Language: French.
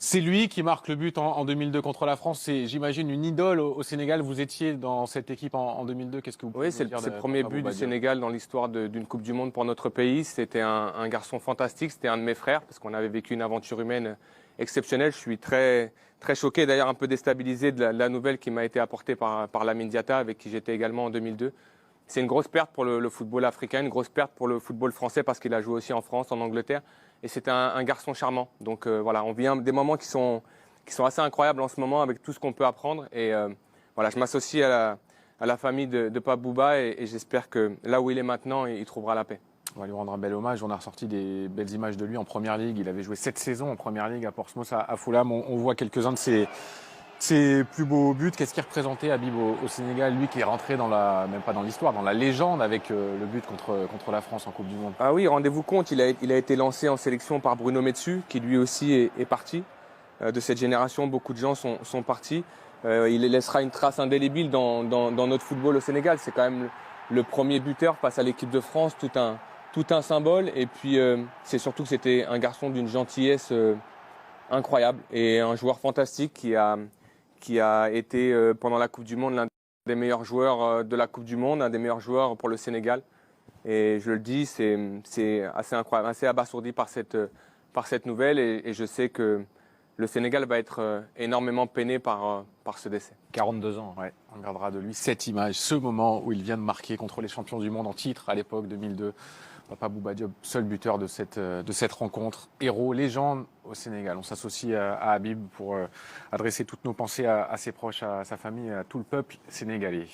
C'est lui qui marque le but en 2002 contre la France. C'est, j'imagine, une idole au Sénégal. Vous étiez dans cette équipe en 2002. Qu'est-ce que vous pouvez Oui, nous dire c'est de le premier Papa but Bouba du Diop? Sénégal dans l'histoire d'une Coupe du Monde pour notre pays. C'était un garçon fantastique, c'était un de mes frères, parce qu'on avait vécu une aventure humaine exceptionnelle. Je suis très, très choqué, d'ailleurs un peu déstabilisé de la nouvelle qui m'a été apportée par Lamine Diatta, avec qui j'étais également en 2002. C'est une grosse perte pour le football africain, une grosse perte pour le football français, parce qu'il a joué aussi en France, en Angleterre. Et c'était un garçon charmant. Donc voilà, on vient des moments qui sont assez incroyables en ce moment, avec tout ce qu'on peut apprendre. Et voilà, je m'associe à la famille de Pape Bouba et j'espère que là où il est maintenant, il trouvera la paix. On va lui rendre un bel hommage. On a ressorti des belles images de lui en Première Ligue. Il avait joué 7 saisons en Première Ligue à Portsmouth, à Fulham. On voit quelques-uns de ses plus beaux buts. Qu'est-ce qu'il représentait, Habib, au Sénégal? Lui qui est rentré même pas dans l'histoire, dans la légende avec le but contre la France en Coupe du Monde. Ah oui, rendez-vous compte, il a été lancé en sélection par Bruno Metsu, qui lui aussi est parti. De cette génération, beaucoup de gens sont partis. Il laissera une trace indélébile dans notre football au Sénégal. C'est quand même le premier buteur face à l'équipe de France, tout un symbole. Et puis, c'est surtout que c'était un garçon d'une gentillesse incroyable et un joueur fantastique qui a été, pendant la Coupe du Monde, l'un des meilleurs joueurs de la Coupe du Monde, un des meilleurs joueurs pour le Sénégal. Et je le dis, c'est assez incroyable, assez abasourdi par cette nouvelle. Et je sais que le Sénégal va être énormément peiné par ce décès. 42 ans, ouais. On gardera de lui cette image, ce moment où il vient de marquer contre les champions du monde en titre à l'époque 2002. Papa Bouba Diop, seul buteur de cette rencontre. Héros, légende au Sénégal. On s'associe à Habib pour adresser toutes nos pensées à ses proches, à sa famille, à tout le peuple sénégalais.